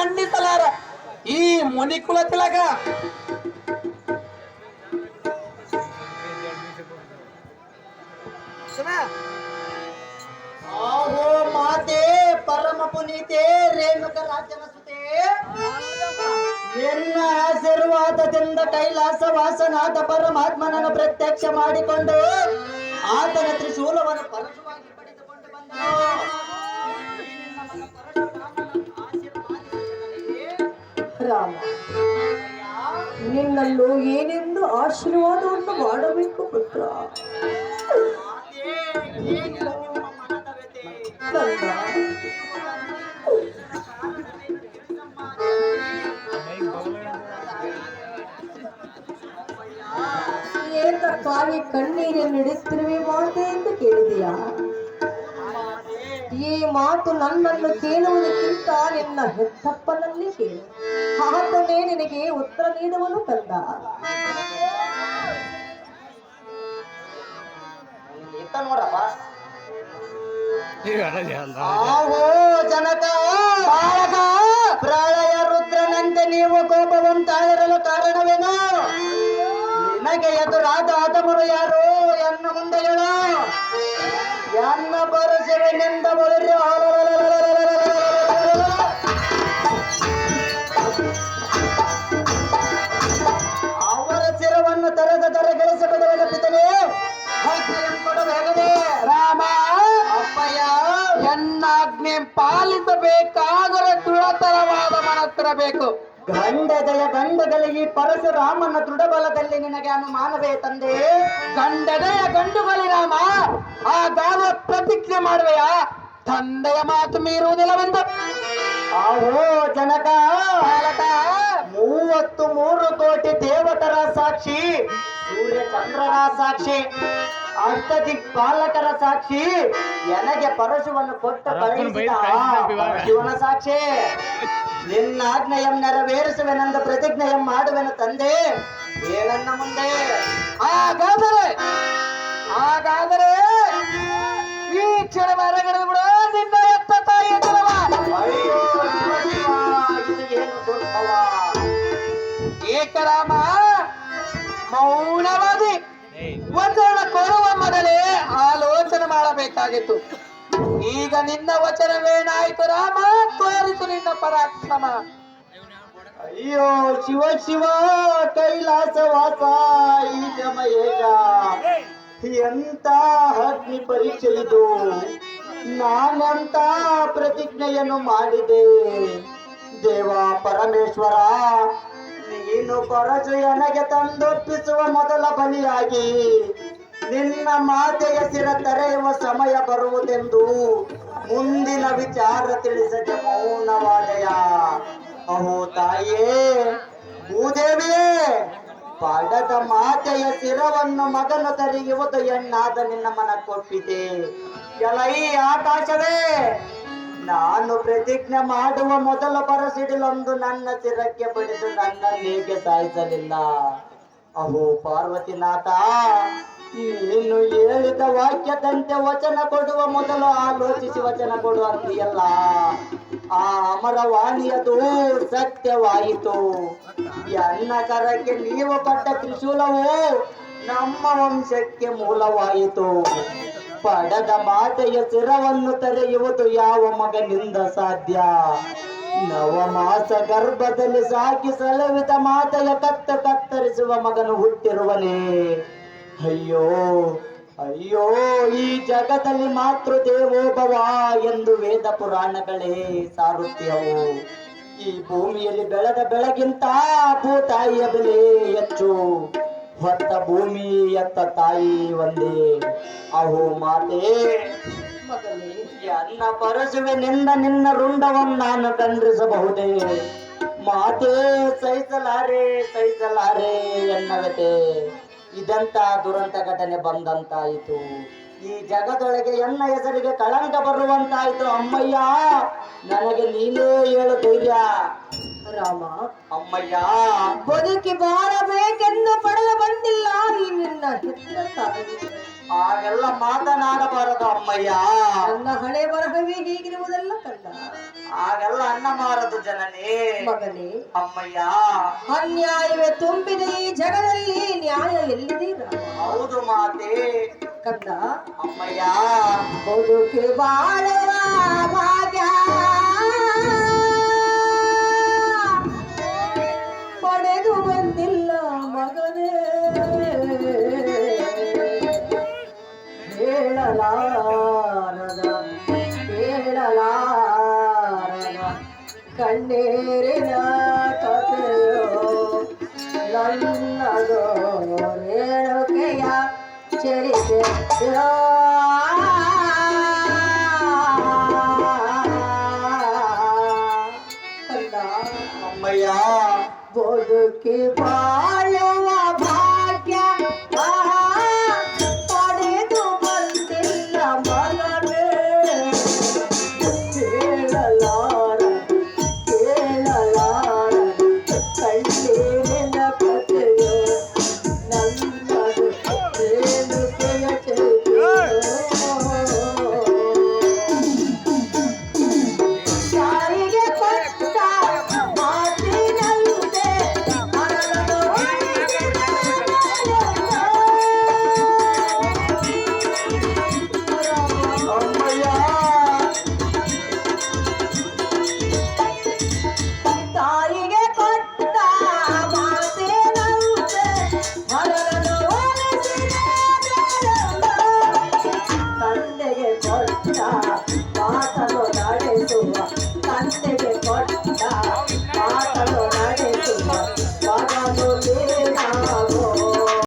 ಖಂಡಿಸಲಾರ ಈ ಮುನಿಕುಲ ತಿಲಕ. ಆಹೋ ಮಾತೆ ಪರಮ ಪುನೀತೆ ರೇಣುಕ ರಾಜನ ಸುತೆ, ಎನ್ನ ಆಶೀರ್ವಾದದಿಂದ ಕೈಲಾಸ ವಾಸನಾದ ಪರಮಾತ್ಮನನ್ನು ಪ್ರತ್ಯಕ್ಷ ಮಾಡಿಕೊಂಡು ಆತನ ತ್ರಿಶೂಲವನ್ನು ಪರಶುವಾಗಿ ಪಡೆದುಕೊಂಡು ಬಂದನು. ರಾಮ, ನಿನ್ನನ್ನು ಏನೆಂದು ಆಶೀರ್ವಾದವನ್ನು ಮಾಡಬೇಕು ಪುತ್ರ? ಕಂದ, ಏತಕ್ಕಾಗಿ ಕಣ್ಣೀರನ್ನು ಇಡುತ್ತಿರುವೆ ಮಾತೆ ಎಂದು ಕೇಳಿದೆಯಾ? ಈ ಮಾತು ನನ್ನನ್ನು ಕೇಳುವುದಕ್ಕಿಂತ ನಿನ್ನ ಹೆತ್ತಪ್ಪನಲ್ಲಿ ಕೇಳು, ಆತನೇ ನಿನಗೆ ಉತ್ತರ ನೀಡುವನು ಕಂದ. ನೋಡಪ್ಪ, ಆಹೋ ಜನಕ ಬಾಲಕ, ಪ್ರಳಯ ರುದ್ರನಂತೆ ನೀವು ಕೋಪವಂತಾಗಿರಲು ಕಾರಣವೇನು? ನಿನಗೆ ಎದುರಾದ ಆದಮರು ಯಾರು ಎನ್ನ ಮುಂದೆ ಹೇಳು. ಎನ್ನ ಪರಶುವಿನಿಂದ ಬಳಿರಿ ಅವರ ಶಿರವನ್ನು ತರದ ಗೆಳಿಸಬೇಡವಲ್ಲ ಪಿತನೆ, ಕೊಡಬೇಕೇ ರಾಮ, ಅಪ್ಪಯ್ಯ. ಎನ್ನಾಜ್ಞೆ ಪಾಲಿಸಬೇಕಾದರೆ ದೃಢತರವಾದ ಮನಸ್ಸಿರಬೇಕು. ಗಂಡದಯ ಗಂಡಗಳಿಗೆ ಪರಶುರಾಮನ ದೃಢಬಲದಲ್ಲಿ ನಿನಗೆ ಅನುಮಾನವೇ ತಂದೆ? ಗಂಡದೆಯ ಗಂಡುಗಲಿ ರಾಮ, ಆ ಗಾವ ಪ್ರತಿಜ್ಞೆ ಮಾಡುವೆಯಾ? ತಂದೆಯ ಮಾತು ಮೀರುವುದಿಲ್ಲವೆಂದು. ಆಹೋ ಜನಕ ಬಾಲಕ, 33 ಕೋಟಿ ದೇವತರ ಸಾಕ್ಷಿ, ಸೂರ್ಯ ಚಂದ್ರರ ಸಾಕ್ಷಿ, ಅಷ್ಟದಿಕ್ಪಾಲಕರ ಸಾಕ್ಷಿ, ನನಗೆ ಪರಶುವನ್ನು ಕೊಟ್ಟ ಕಳುಹಿಸಿದ ಶಿವನ ಸಾಕ್ಷಿ. ನಿನ್ನ ಆಜ್ಞೆಯಂ ನೆರವೇರಿಸುವೆನೆಂದು ಪ್ರತಿಜ್ಞೆಯಂ ಮಾಡುವೆನು ತಂದೆ. ಏನನ್ನ ಮುಂದೆ? ಹಾಗಾದರೆ ಈ ಕ್ಷಣ ಹೊರಗಡೆ ಬಿಡು ನಿನ್ನ ಎತ್ತ ತಾಯಿಯ ಜಲವ. ಅಯ್ಯೋ ಶಿವ ಶಿವ, ಇದು ಏನು ದುರ್ಭವ. ಏಕರಾಮ ಮೌನವಾದಿ ವಚನ ಕೊಡುವ ಮೊದಲೇ ಆಲೋಚನೆ ಮಾಡಬೇಕಾಗಿತ್ತು. ಈಗ ನಿನ್ನ ವಚನವೇನಾಯ್ತು ರಾಮ? ತೋರಿಸು ನಿನ್ನ ಪರಾಕ್ರಮ. ಅಯ್ಯೋ ಶಿವ ಶಿವ, ಕೈಲಾಸ ವಾಸ ಈ ಜಮಯೇಗ, ಎಂತ ಅಗ್ನಿ ಪರೀಕ್ಷೆ ಇದು. ನಾನಂತ ಪ್ರತಿಜ್ಞೆಯನ್ನು ಮಾಡಿದೆ ದೇವ ಪರಮೇಶ್ವರ. ನೀನು ಪರಶು ನನಗೆ ತಂದೊಪ್ಪಿಸುವ ಮೊದಲ ಬಲಿಯಾಗಿ ನಿನ್ನ ಮಾತೆಯ ಶಿರ ತೆರೆಯುವ ಸಮಯ ಬರುವುದೆಂದು ಮುಂದಿನ ವಿಚಾರ ತಿಳಿಸದೆ ಮೌನವಾದೆಯ. ಅಹೋ ತಾಯೇ ಭೂದೇವಿಯೇ, ಪಡದ ಮಾತೆಯ ಶಿರವನ್ನು ಮಗನು ತರೆಯುವುದು ಎಣ್ಣಾದ ನಿನ್ನ ಮನ ಕೊಟ್ಟಿದೆ. ಎಲೈ ಆಕಾಶವೇ, ನಾನು ಪ್ರತಿಜ್ಞೆ ಮಾಡುವ ಮೊದಲ ಪರಸಿಡಿಲೊಂದು ನನ್ನ ಶಿರಕ್ಕೆ ಬಡಿದು ನನ್ನ ನೇಗೆ ಸಾಯಿಸಲಿಲ್ಲ. ಅಹೋ ಪಾರ್ವತಿನಾಥ, ನೀನು ಹೇಳಿದ ವಾಕ್ಯದಂತೆ ವಚನ ಕೊಡುವ ಮೊದಲು ಆಲೋಚಿಸಿ ವಚನ ಕೊಡು ಅಂತೀಯಲ್ಲ. ಆ ಅಮರವಾಣಿಯದು ಸತ್ಯವಾಯಿತು. ಎನ್ನ ಕರಕ್ಕೆ ನೀವು ಪಟ್ಟ ತ್ರಿಶೂಲವು ನಮ್ಮ ವಂಶಕ್ಕೆ ಮೂಲವಾಯಿತು. ಪಡದ ಮಾತೆಯ ಶಿರವನ್ನು ತೆರೆಯುವುದು ಯಾವ ಮಗನಿಂದ ಸಾಧ್ಯ? ನವಮಾಸ ಗರ್ಭದಲ್ಲಿ ಸಾಕಿ ಸಲವಿದ ಮಾತೆಯ ಕತ್ತರಿಸುವ ಮಗನು ಹುಟ್ಟಿರುವನೇ. ಅಯ್ಯೋ ಅಯ್ಯೋ, ಈ ಜಗದಲ್ಲಿ ಮಾತೃ ದೇವೋಭವ ಎಂದು ವೇದ ಪುರಾಣಗಳೇ ಸಾರುತ್ಯವು. ಈ ಭೂಮಿಯಲ್ಲಿ ಬೆಳೆದ ಬೆಳಗಿಂತ ಭೂತಾಯಿಯ ಬೆಲೆ ಹೆಚ್ಚು. ಹೊತ್ತ ಭೂಮಿ ಎತ್ತ ತಾಯಿ ಒಂದೇ. ಅಹೋ ಮಾತೆ, ಎನ್ನ ಪರಶುವಿನಿಂದ ನಿನ್ನ ರುಂಡವನ್ನು ನಾನು ಖಂಡಿಸಬಹುದೇ? ಮಾತೆ ಸಹಿಸಲಾರೆ ಎನ್ನವತೆ. ಇದಂತ ದುರಂತ ಘಟನೆ ಬಂದಂತಾಯಿತು. ಈ ಜಗದೊಳಗೆ ಎನ್ನ ಹೆಸರಿಗೆ ಕಳಂಕ ಬರುವಂತಾಯಿತು. ಅಮ್ಮಯ್ಯ, ನನಗೆ ನೀನೇ ಹೇಳು ಧೈರ್ಯ. ರಾಮ, ಅಮ್ಮಯ್ಯ, ಬದುಕಿ ಬಾಳಬೇಕೆಂದು ಪಡೆದು ಬಂದಿಲ್ಲ ಈ ನಿನ್ನ ಹೆತ್ತ ತಾಯಿ. ಹಾಗೆಲ್ಲ ಮಾತನಾಡಬಾರದು ಅಮ್ಮಯ್ಯ. ನನ್ನ ಹಣೆ ಬರಹವೇ ಹೀಗಿರುವುದಲ್ಲ ಕಂದ. ಹಾಗೆಲ್ಲ ಅನ್ನ ಮಾರದು ಜನನೇ. ಮಗನೇ, ಅಮ್ಮಯ್ಯ, ಅನ್ಯಾಯವೇ ತುಂಬಿದ ಈ ಜಗದಲ್ಲಿ ನ್ಯಾಯ ಎಲ್ಲಿದೆ ರಾಮ? ಹೌದು ಮಾತೆ. ಕಂದ, ಅಮ್ಮಯ್ಯ, ಬದುಕಿ ಬಾಳುವ ಭಾಗ್ಯ ಪಡೆದು ಬಂದಿಲ್ಲ ಮಗನೇ. ಹೇಳಲಾರದ ಹೇಳಲಾರದ ಕಣ್ಣೀರಿನ ಕಥೆಯೋ ನನ್ನದು ರೇಣುಕೆಯ ಚರಿತೆಯೋ. ಕಂದ, ಅಮ್ಮಯ್ಯ, ಬದುಕಿ ಬಾಳ